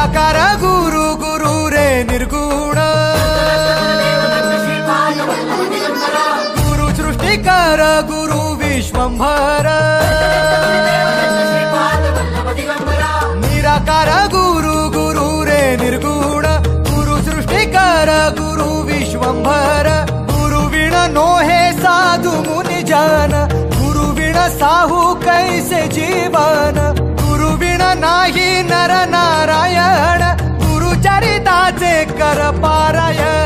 निराकार गुरु गुरु रे निर्गुण गुरु सृष्टिकर गुरु विश्वंभर निराकार गुरु गुरु रे निर्गुण गुरु सृष्टिकर गुरु विश्वंभर गुरु विण नोहे साधु मुनि जन गुरु विण साहू कैसे जीवन गुरु विण नाही नर नारायण गुरु चरिताचे कर पारायण